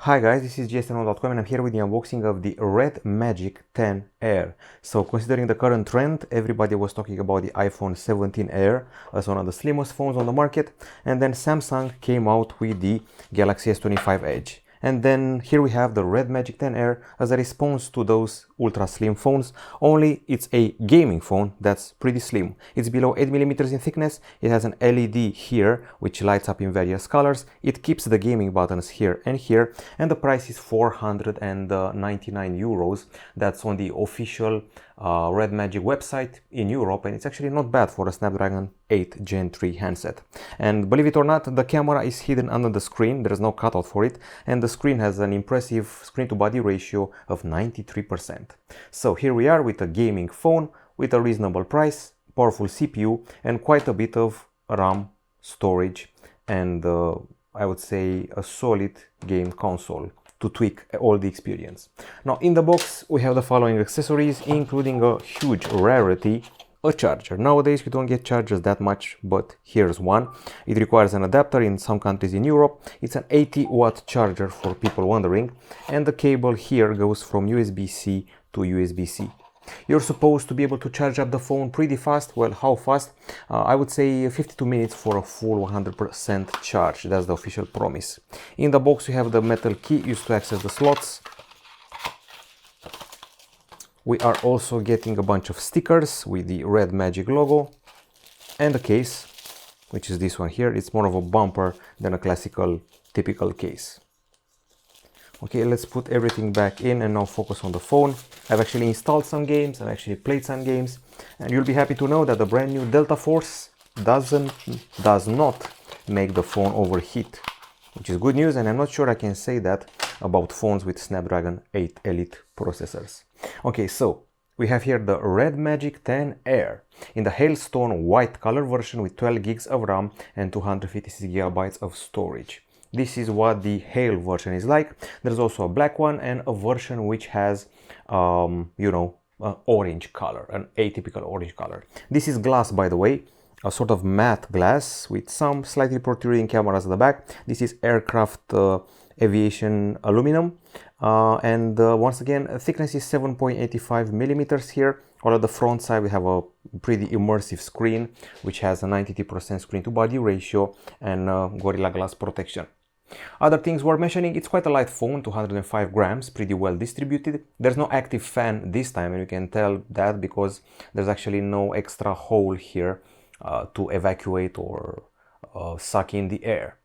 Hi guys, this is GSMDome and I'm here with the unboxing of the RedMagic 10 Air. So considering the current trend, everybody was talking about the iPhone 17 Air as one of the slimmest phones on the market, and then Samsung came out with the Galaxy S25 Edge. And then here we have the RedMagic 10 Air as a response to those ultra slim phones, only it's a gaming phone that's pretty slim. It's below 8mm in thickness, it has an LED here which lights up in various colors, it keeps the gaming buttons here, and the price is 499 euros. That's on the official RedMagic website in Europe, and it's actually not bad for a Snapdragon 8 Gen 3 handset. And believe it or not, the camera is hidden under the screen, there is no cutout for it, and the screen has an impressive screen to body ratio of 93%. So here we are with a gaming phone with a reasonable price, powerful CPU, and quite a bit of RAM, storage, and I would say a solid game console to tweak all the experience. Now in the box we have the following accessories, including a huge rarity, a charger. Nowadays you don't get chargers that much, but here's one. It requires an adapter in some countries in Europe. It's an 80-watt charger for people wondering, and the cable here goes from USB-C to USB-C. You're supposed to be able to charge up the phone pretty fast. Well, how fast? I would say 52 minutes for a full 100% charge. That's the official promise. In the box you have the metal key used to access the slots. We are also getting a bunch of stickers with the RedMagic logo and a case, which is this one here. It's more of a bumper than a classical typical case. Okay, let's put everything back in and now focus on the phone. I've actually installed some games, I've actually played some games, and you'll be happy to know that the brand new Delta Force does not make the phone overheat, which is good news, and I'm not sure I can say that about phones with Snapdragon 8 Elite processors. Okay, so we have here the RedMagic 10 Air in the Hailstone white color version with 12 gigs of RAM and 256 gigabytes of storage. This is what the Hail version is like. There's also a black one and a version which has, orange color, an atypical orange color. This is glass, by the way, a sort of matte glass with some slightly protruding cameras at the back. This is aircraft aviation aluminum, and once again, thickness is 7.85 millimeters here. While at the front side we have a pretty immersive screen which has a 92% screen to body ratio and Gorilla Glass protection. Other things worth mentioning, it's quite a light phone, 205 grams, pretty well distributed. There's no active fan this time, and you can tell that because there's actually no extra hole here to evacuate or suck in the air.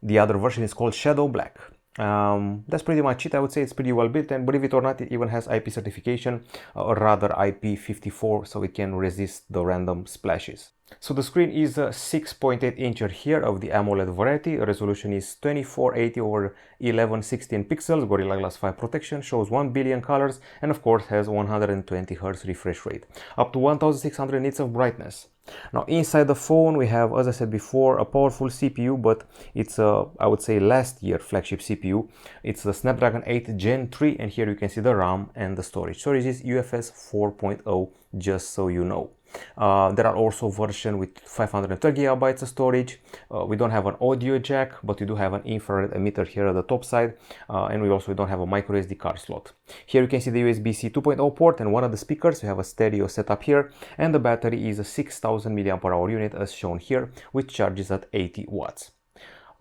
The other version is called Shadow Black. That's pretty much it. I would say it's pretty well built, and believe it or not, it even has IP certification, or rather IP54, so it can resist the random splashes. So the screen is 6.8 inches here of the AMOLED variety. Resolution is 2480 over 1116 pixels. Gorilla Glass 5 protection, shows 1 billion colors, and of course has 120 Hz refresh rate, up to 1600 nits of brightness. Now inside the phone we have, as I said before, a powerful CPU, but it's a, I would say, last year flagship CPU. It's the Snapdragon 8 Gen 3, and here you can see the RAM and the storage. Storage is UFS 4.0, just so you know. There are also versions with 512 gigabytes of storage. We don't have an audio jack, but we do have an infrared emitter here at the top side, and we also don't have a micro SD card slot. Here you can see the USB-C 2.0 port and one of the speakers. We have a stereo setup here, and the battery is a 6000 mAh unit as shown here, which charges at 80 watts.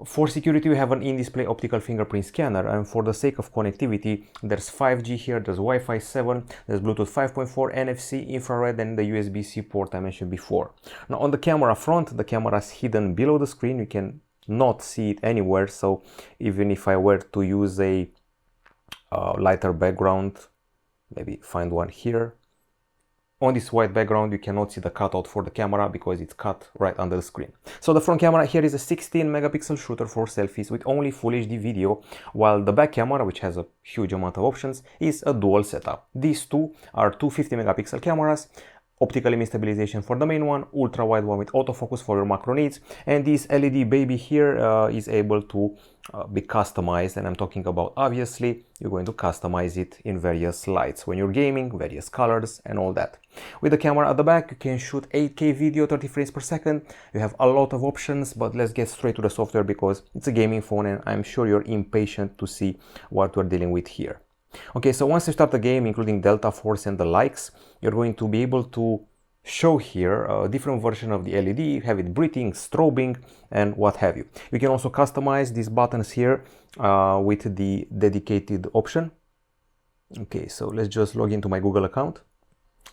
For security we have an in-display optical fingerprint scanner, and for the sake of connectivity there's 5G here, there's Wi-Fi 7, there's Bluetooth 5.4, NFC, infrared, and the USB-C port I mentioned before. Now on the camera front, the camera is hidden below the screen, you can not see it anywhere, so even if I were to use a lighter background, maybe find one here, on this white background you cannot see the cutout for the camera because it's cut right under the screen. So the front camera here is a 16 megapixel shooter for selfies with only Full HD video, while the back camera, which has a huge amount of options, is a dual setup. These two are two 50 megapixel cameras, optical image stabilization for the main one, ultra wide one with autofocus for your macro needs, and this LED baby here is able to be customized, and I'm talking about, obviously you're going to customize it in various lights when you're gaming, various colors and all that. With the camera at the back, you can shoot 8K video, 30 frames per second. You have a lot of options, but let's get straight to the software because it's a gaming phone and I'm sure you're impatient to see what we're dealing with here. Okay, so once you start the game, including Delta Force and the likes, you're going to be able to show here a different version of the LED, have it breathing, strobing, and what have you. You can also customize these buttons here with the dedicated option. Okay, so let's just log into my Google account.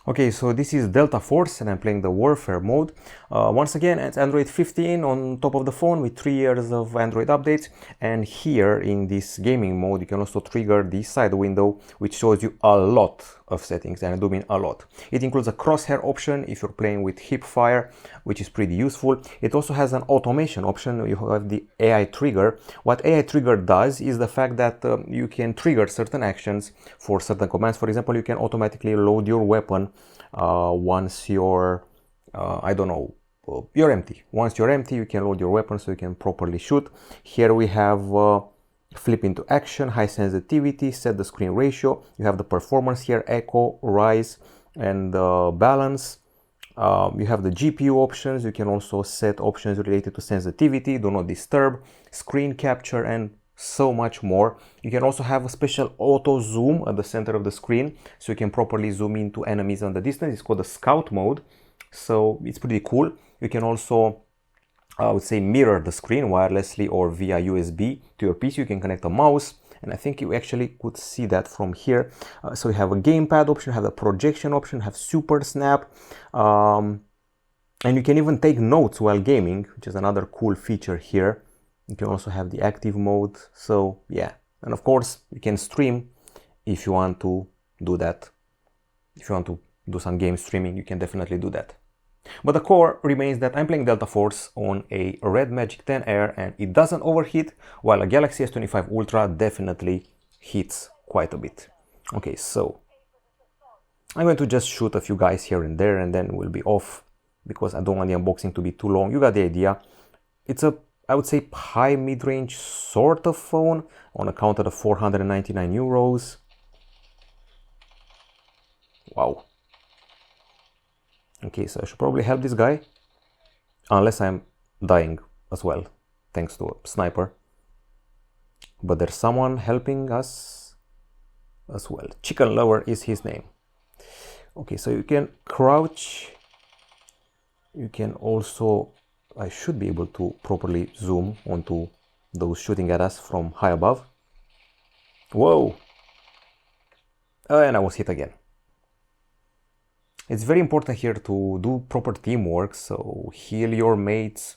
Okay, so this is Delta Force and I'm playing the Warfare mode. Once again, it's Android 15 on top of the phone with 3 years of Android updates. And here in this gaming mode, you can also trigger the side window, which shows you a lot of settings, and I do mean a lot. It includes a crosshair option if you're playing with hip fire, which is pretty useful. It also has an automation option. You have the AI trigger. What AI trigger does is the fact that you can trigger certain actions for certain commands. For example, you can automatically load your weapon once you're, I don't know, you're empty. Once you're empty, you can load your weapon so you can properly shoot. Here we have flip into action, high sensitivity, set the screen ratio. You have the performance here, echo, rise, and balance. You have the GPU options. You can also set options related to sensitivity, do not disturb, screen capture, and so much more. You can also have a special auto zoom at the center of the screen, so you can properly zoom into enemies on the distance. It's called the scout mode, so it's pretty cool. You can also, I would say, mirror the screen wirelessly or via USB to your PC. You can connect a mouse, and I think you actually could see that from here. So you have a gamepad option, have a projection option, have super snap, and you can even take notes while gaming, which is another cool feature here. You can also have the active mode, so yeah. And of course, you can stream if you want to do that. If you want to do some game streaming, you can definitely do that. But the core remains that I'm playing Delta Force on a RedMagic 10 Air and it doesn't overheat, while a Galaxy S25 Ultra definitely heats quite a bit. Okay, so I'm going to just shoot a few guys here and there and then we'll be off because I don't want the unboxing to be too long. You got the idea. It's a, I would say, high mid-range sort of phone on account of the 499 euros. Wow. Okay, so I should probably help this guy, unless I'm dying as well, thanks to a sniper. But there's someone helping us as well. Chicken Lover is his name. Okay, so you can crouch. You can also, I should be able to properly zoom onto those shooting at us from high above. Whoa! And I was hit again. It's very important here to do proper teamwork, so heal your mates,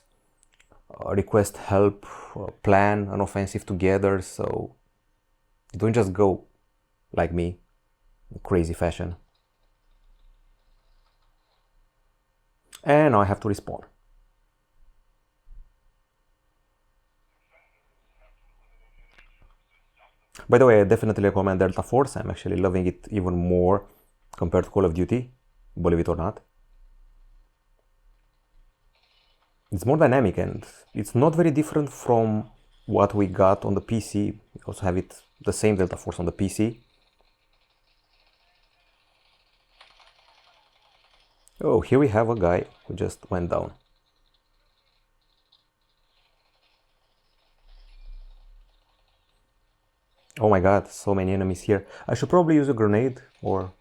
request help, plan an offensive together, so don't just go like me, in crazy fashion. And now I have to respawn. By the way, I definitely recommend Delta Force. I'm actually loving it even more compared to Call of Duty, believe it or not. It's more dynamic and it's not very different from what we got on the PC. We also have it, the same Delta Force on the PC. Oh, here we have a guy who just went down. Oh my god, so many enemies here. I should probably use a grenade or...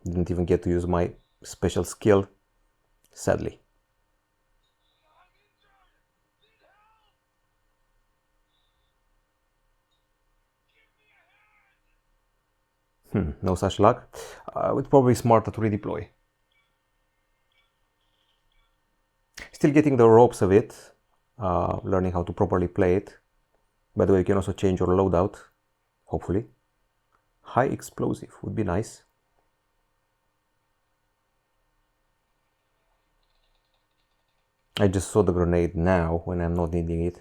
Didn't even get to use my special skill, sadly. No such luck. It's probably smarter to redeploy. Still getting the ropes of it, learning how to properly play it. By the way, you can also change your loadout, hopefully. High explosive would be nice. I just saw the grenade now when I'm not needing it.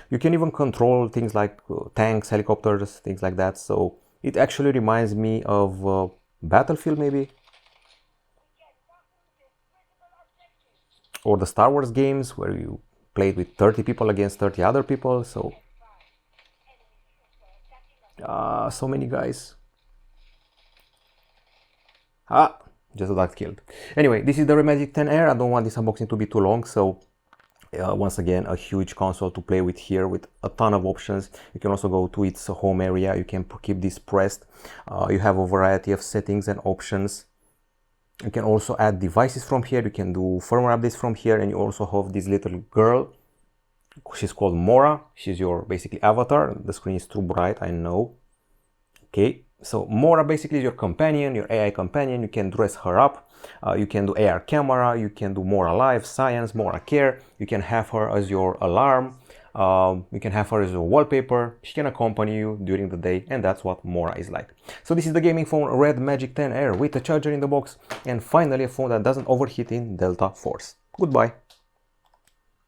You can even control things like tanks, helicopters, things like that. So it actually reminds me of Battlefield maybe, or the Star Wars games where you played with 30 people against 30 other people. So so many guys. Just got killed. Anyway, this is the RedMagic 10 Air. I don't want this unboxing to be too long, so once again, a huge console to play with here with a ton of options. You can also go to its home area. You can keep this pressed. You have a variety of settings and options. You can also add devices from here. You can do firmware updates from here, and you also have this little girl. She's called Mora. She's your basically avatar. The screen is too bright, I know. Okay, so Mora basically is your companion, your AI companion. You can dress her up. You can do AR camera. You can do Mora Life, Science, Mora Care. You can have her as your alarm. You can have her as your wallpaper. She can accompany you during the day, and that's what Mora is like. So this is the gaming phone RedMagic 10 Air with a charger in the box, and finally a phone that doesn't overheat in Delta Force. Goodbye.